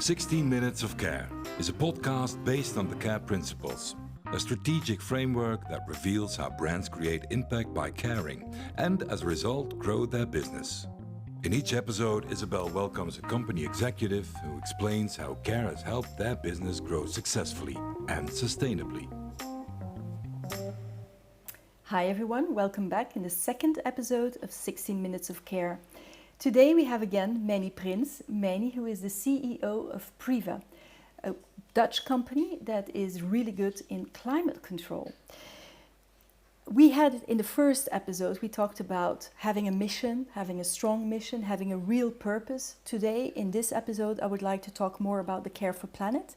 16 Minutes of Care is a podcast based on the 𝗃𝗏 principles, a strategic framework that reveals how brands create impact by caring and, as a result, grow their business. In each episode, 𝗃𝗏𝗼𝗍 welcomes a company executive who explains how care has helped their business grow successfully and sustainably. Hi everyone, welcome back in the second episode of 16 Minutes of Care. Today we have again Meiny Prins, Meiny, who is the CEO of Priva, a Dutch company that is really good in climate control. We had in the first episode, we talked about having a mission, having a strong mission, having a real purpose. Today in this episode I would like to talk more about the Care for Planet,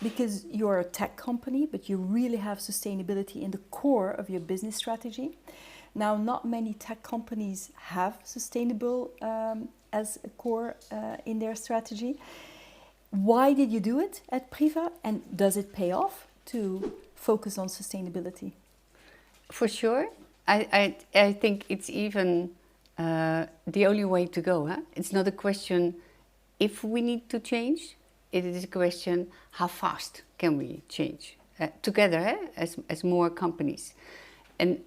because you're a tech company but you really have sustainability in the core of your business strategy. Now, not many tech companies have sustainable as a core in their strategy. Why did you do it at Priva, and does it pay off to focus on sustainability? For sure. I think it's even the only way to go. Huh? It's not a question if we need to change. It is a question how fast can we change together as more companies. And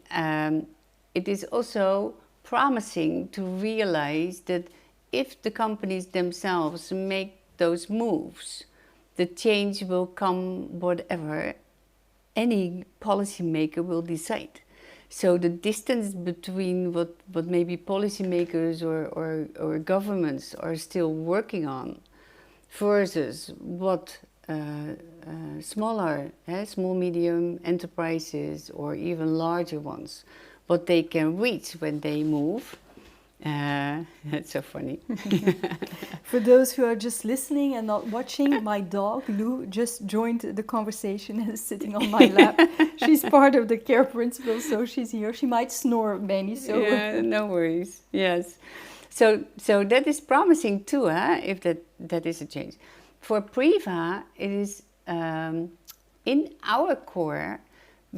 it is also promising to realize that if the companies themselves make those moves, the change will come whatever any policymaker will decide. So the distance between what maybe policymakers or governments are still working on versus what small medium enterprises or even larger ones, what they can reach when they move. That's so funny. For those who are just listening and not watching, my dog Lou just joined the conversation and is sitting on my lap. She's part of the care principle, so she's here. She might snore, Meiny. So yeah, no worries. Yes, so that is promising too. If that is a change. For Priva, it is in our core,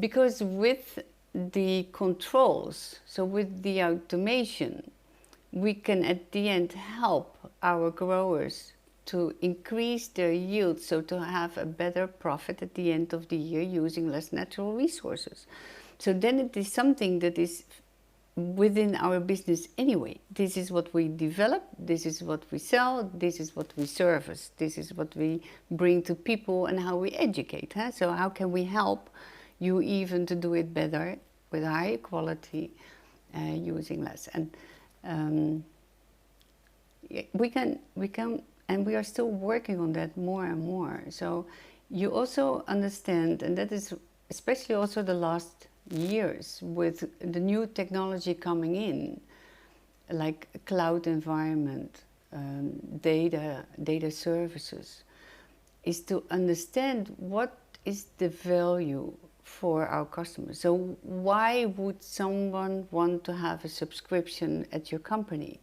because with the controls, so with the automation, we can at the end help our growers to increase their yield, so to have a better profit at the end of the year using less natural resources. So then it is something that is within our business anyway. This is what we develop, this is what we sell, this is what we service, this is what we bring to people and how we educate. So how can we help you even to do it better with higher quality, using less? And we can, and we are still working on that more and more. So you also understand, and that is especially also the last years with the new technology coming in, like cloud environment, data services, is to understand what is the value for our customers. So why would someone want to have a subscription at your company?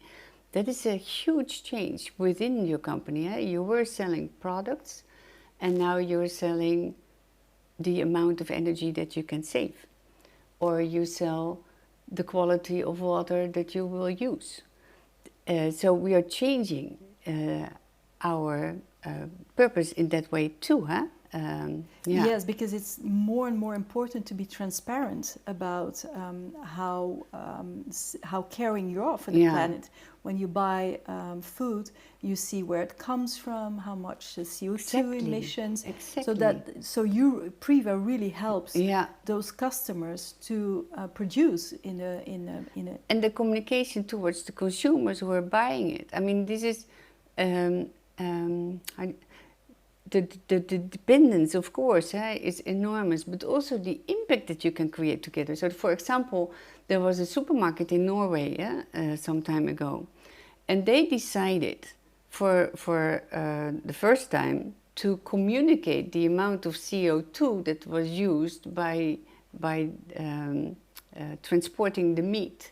That is a huge change within your company. You were selling products and now you're selling the amount of energy that you can save, or you sell the quality of water that you will use. So we are changing our purpose in that way too. Yeah. Yes, because it's more and more important to be transparent about how caring you are for the planet. When you buy food, you see where it comes from, how much CO2 emissions. Exactly. So Priva really helps those customers to produce in a. And the communication towards the consumers who are buying it. I mean, this is. The dependence, of course, is enormous, but also the impact that you can create together. So, for example, there was a supermarket in Norway some time ago, and they decided for the first time to communicate the amount of CO2 that was used by transporting the meat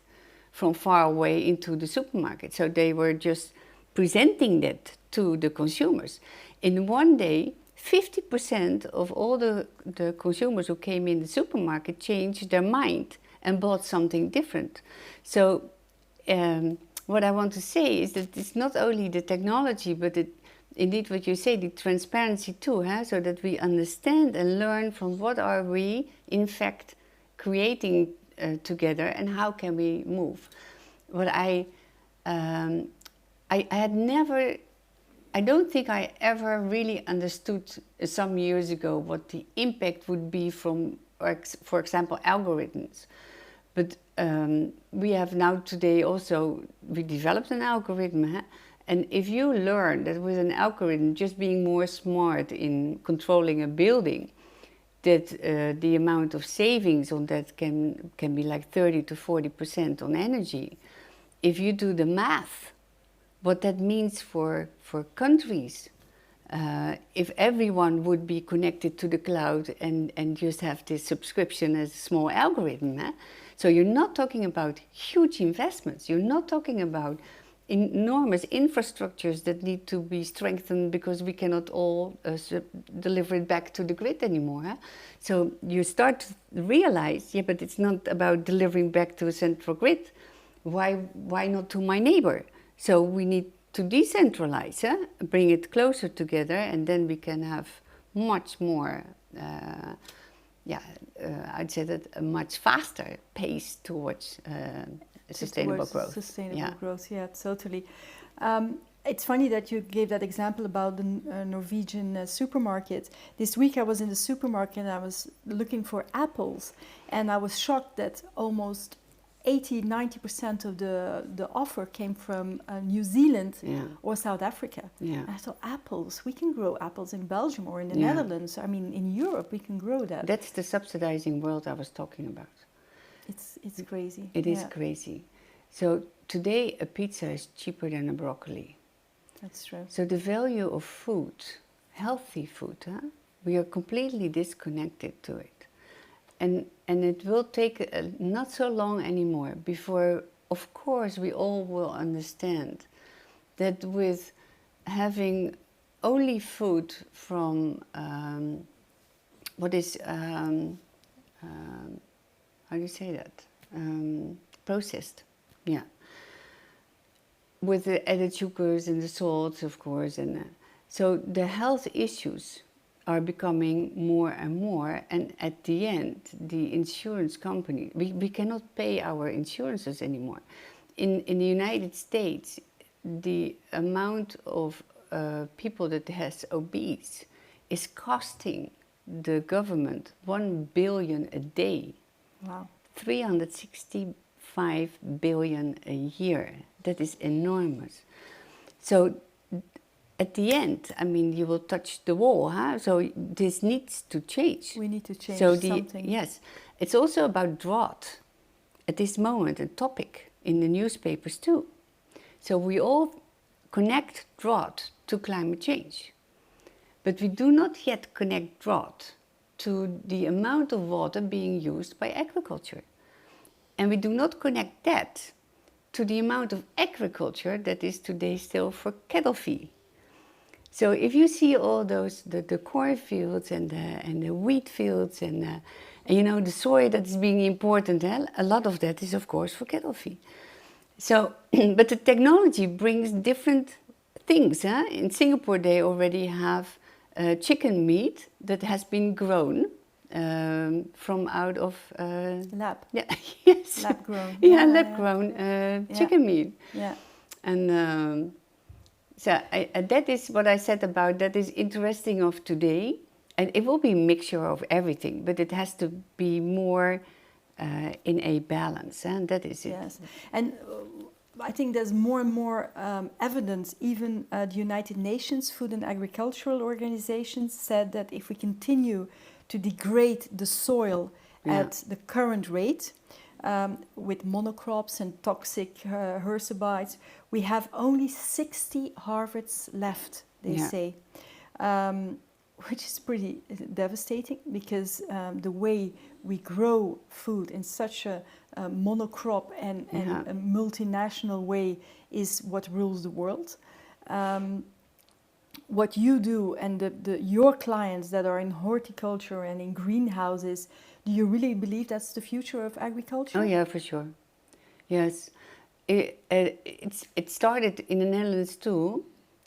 from far away into the supermarket. So they were just presenting that to the consumers. In one day, 50% of all the consumers who came in the supermarket changed their mind and bought something different. So what I want to say is that it's not only the technology, but indeed what you say, the transparency too, so that we understand and learn from what are we in fact creating together and how can we move. What I had never, I don't think I ever really understood some years ago what the impact would be from, for example, algorithms. But we have now today also, we developed an algorithm, and if you learn that with an algorithm just being more smart in controlling a building, that the amount of savings on that can be like 30 to 40% on energy. If you do the math, what that means for countries, if everyone would be connected to the cloud and just have this subscription as a small algorithm, so you're not talking about huge investments, you're not talking about enormous infrastructures that need to be strengthened because we cannot all deliver it back to the grid anymore. So you start to realize, yeah, but it's not about delivering back to a central grid. Why not to my neighbor? So we need to decentralize, bring it closer together, and then we can have much more, I'd say that a much faster pace towards sustainable growth. Sustainable growth, yeah, totally. It's funny that you gave that example about the Norwegian supermarket. This week I was in the supermarket and I was looking for apples, and I was shocked that almost 80-90% of the offer came from New Zealand or South Africa. And I thought, apples, we can grow apples in Belgium or in the Netherlands. I mean, in Europe we can grow that. That's the subsidizing world I was talking about. It's crazy. It is crazy. So today a pizza is cheaper than a broccoli. That's true. So the value of food, healthy food, we are completely disconnected to it. And it will take not so long anymore before, of course, we all will understand that with having only food from, how do you say that? Processed, with the added sugars and the salts, of course. And so the health issues are becoming more and more, and at the end, the insurance company, we cannot pay our insurances anymore. In the United States, the amount of people that has obese is costing the government $1 billion a day. Wow. 365 billion a year. That is enormous. So at the end, I mean, you will touch the wall, so this needs to change. We need to change something. Yes, it's also about drought. At this moment, a topic in the newspapers too. So we all connect drought to climate change. But we do not yet connect drought to the amount of water being used by agriculture. And we do not connect that to the amount of agriculture that is today still for cattle feed. So if you see all those, the cornfields and the wheat fields and you know, the soy that is being imported, a lot of that is of course for cattle feed. So, but the technology brings different things. In Singapore they already have chicken meat that has been grown from out of lab. Yeah, yes. Lab grown. Yeah, lab grown chicken meat. Yeah. And so that is what I said about that is interesting of today. And it will be a mixture of everything, but it has to be more in a balance, and that is it. Yes, and I think there's more and more evidence. Even the United Nations Food and Agricultural Organizations said that if we continue to degrade the soil at the current rate, with monocrops and toxic herbicides, we have only 60 harvests left, they say. Which is pretty devastating, because the way we grow food in such a monocrop and a multinational way is what rules the world. What you do and your clients that are in horticulture and in greenhouses, do you really believe that's the future of agriculture? Oh yeah, for sure. Yes, it started in the Netherlands too.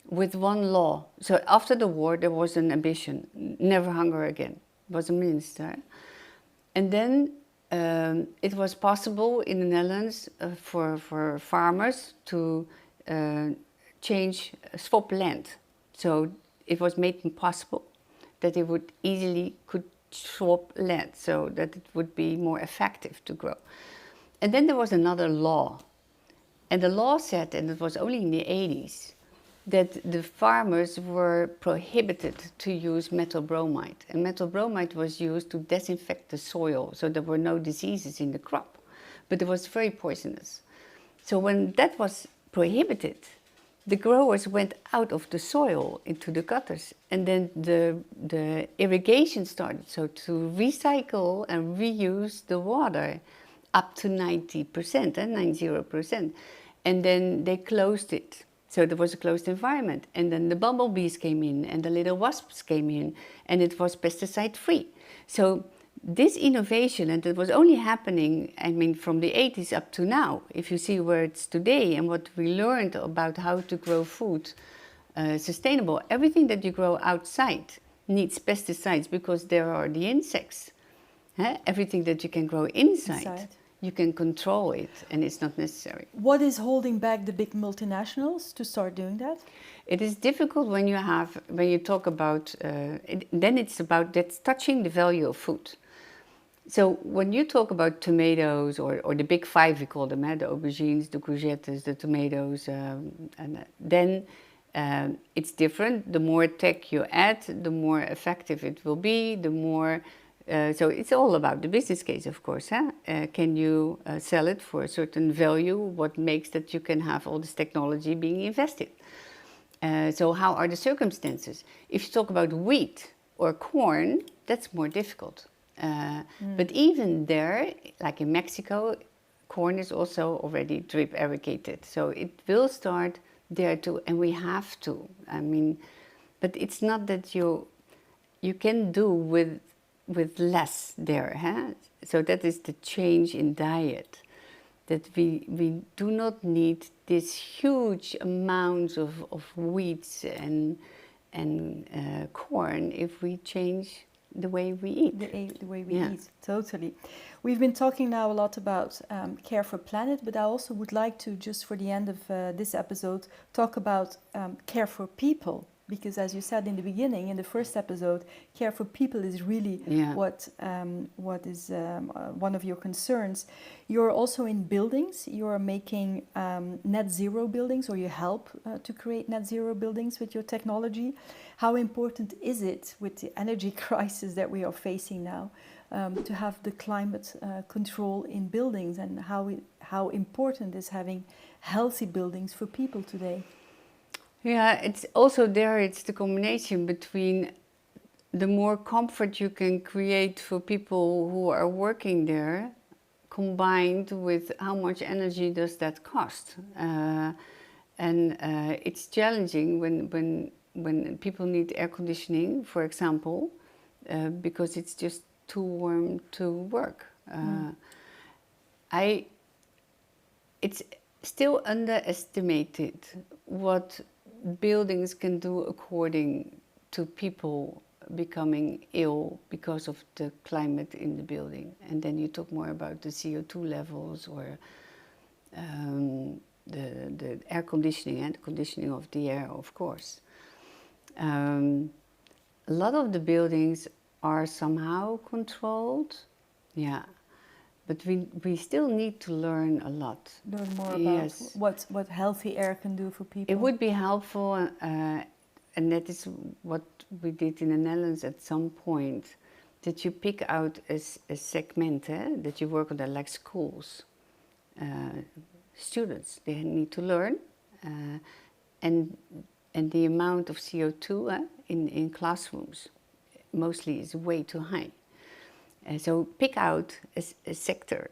with one law. So after the war, there was an ambition, never hunger again. It was a minister. And then it was possible in the Netherlands for farmers to change, swap land. So it was made possible that they would easily could swap land so that it would be more effective to grow. And then there was another law. And the law said, and it was only in the 80s, that the farmers were prohibited to use methyl bromide. And methyl bromide was used to disinfect the soil, so there were no diseases in the crop. But it was very poisonous. So when that was prohibited, the growers went out of the soil into the gutters, and then the irrigation started, so to recycle and reuse the water up to 90%, and 90%. And then they closed it. So there was a closed environment, and then the bumblebees came in, and the little wasps came in, and it was pesticide-free. So this innovation, and it was only happening, I mean, from the 80s up to now. If you see where it's today and what we learned about how to grow food sustainable, everything that you grow outside needs pesticides because there are the insects. Everything that you can grow inside. You can control it, and it's not necessary. What is holding back the big multinationals to start doing that? It is difficult when you talk about, then it's about that's touching the value of food. So when you talk about tomatoes or the big five, we call them, the aubergines, the courgettes, the tomatoes, and then it's different. The more tech you add, the more effective it will be, the more. So it's all about the business case, of course. Can you sell it for a certain value? What makes that you can have all this technology being invested? So how are the circumstances? If you talk about wheat or corn, that's more difficult. But even there, like in Mexico, corn is also already drip irrigated. So it will start there too, and we have to. I mean, but it's not that you can do with less there. So that is the change in diet, that we do not need this huge amounts of wheats and corn if we change the way we eat. The way we eat, totally. We've been talking now a lot about care for planet, but I also would like to, just for the end of this episode, talk about care for people. Because as you said in the beginning, in the first episode, care for people is really what is one of your concerns. You're also in buildings. You're making net zero buildings, or you help to create net zero buildings with your technology. How important is it with the energy crisis that we are facing now to have the climate control in buildings, and how important is having healthy buildings for people today? Yeah, it's also there, it's the combination between the more comfort you can create for people who are working there, combined with how much energy does that cost. It's challenging when people need air conditioning, for example, because it's just too warm to work. It's still underestimated what buildings can do according to people becoming ill because of the climate in the building. And then you talk more about the CO2 levels, or the air conditioning and conditioning of the air, of course. A lot of the buildings are somehow controlled, but we still need to learn a lot. Learn more about what healthy air can do for people. It would be helpful, and that is what we did in the Netherlands at some point, that you pick out a segment, that you work on that, like schools. Students, they need to learn, and the amount of CO2 in classrooms mostly is way too high. So pick out a sector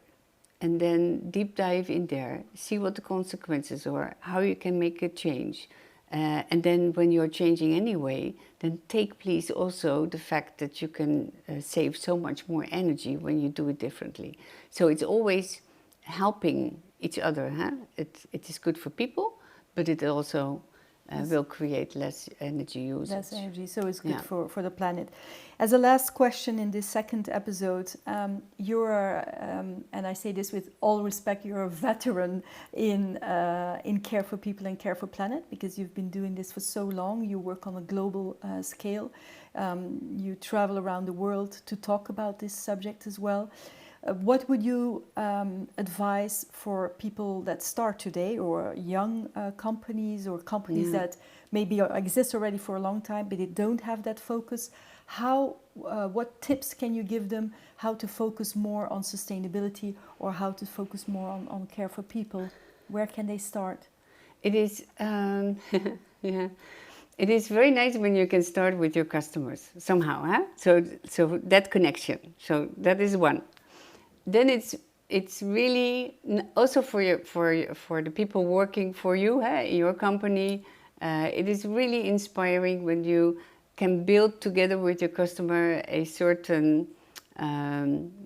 and then deep dive in there, see what the consequences are, how you can make a change. And then when you're changing anyway, then take please also the fact that you can save so much more energy when you do it differently. So it's always helping each other. It is good for people, but it also will create less energy usage. Less energy, so it's good for the planet. As a last question in this second episode, you're, and I say this with all respect, you're a veteran in Care for People and Care for Planet, because you've been doing this for so long. You work on a global scale. You travel around the world to talk about this subject as well. What would you advise for people that start today, or young companies, or companies that maybe exist already for a long time but they don't have that focus? What tips can you give them how to focus more on sustainability, or how to focus more on care for people? Where can they start? It is it is very nice when you can start with your customers somehow, huh? So that connection. So that is one. Then it's really also for the people working for you, in your company. It is really inspiring when you can build together with your customer a certain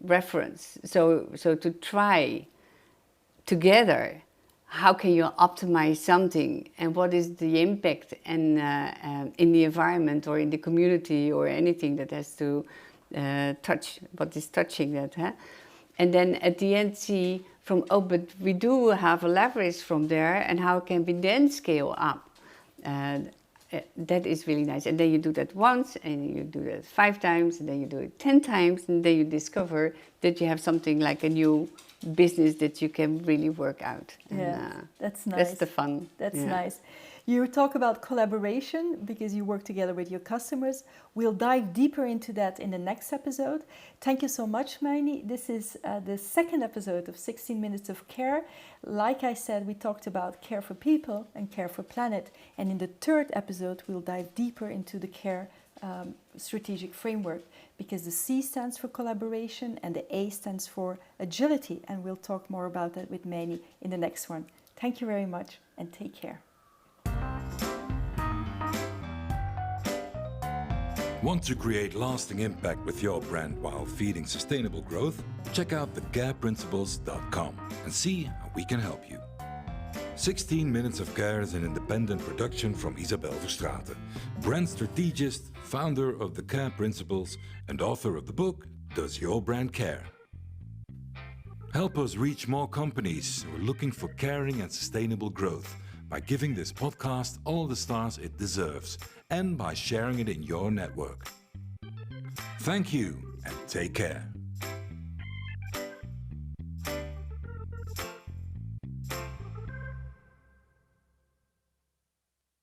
reference. So to try together, how can you optimize something, and what is the impact in the environment or in the community or anything that has to touch, what is touching that, huh? And then at the end see from, oh, but we do have a leverage from there, and how can we then scale up? That is really nice. And then you do that once, and you do that 5 times, and then you do it 10 times, and then you discover that you have something like a new business that you can really work out. Yeah, and, that's nice. That's the fun. That's nice. You talk about collaboration because you work together with your customers. We'll dive deeper into that in the next episode. Thank you so much, Meiny. This is the second episode of 16 Minutes of Care. Like I said, we talked about care for people and care for planet. And in the third episode, we'll dive deeper into the care strategic framework, because the C stands for collaboration and the A stands for agility. And we'll talk more about that with Meiny in the next one. Thank you very much, and take care. Want to create lasting impact with your brand while feeding sustainable growth? Check out 𝗃𝗵𝗲𝗑 and see how we can help you. 16 Minutes of Care is an independent production from 𝗃𝗵𝗲 𝗣𝗿𝗶, brand strategist, founder of the Care Principles, and author of the book, Does Your Brand Care? Help us reach more companies who are looking for caring and sustainable growth by giving this podcast all the stars it deserves, and by sharing it in your network. Thank you, and take care.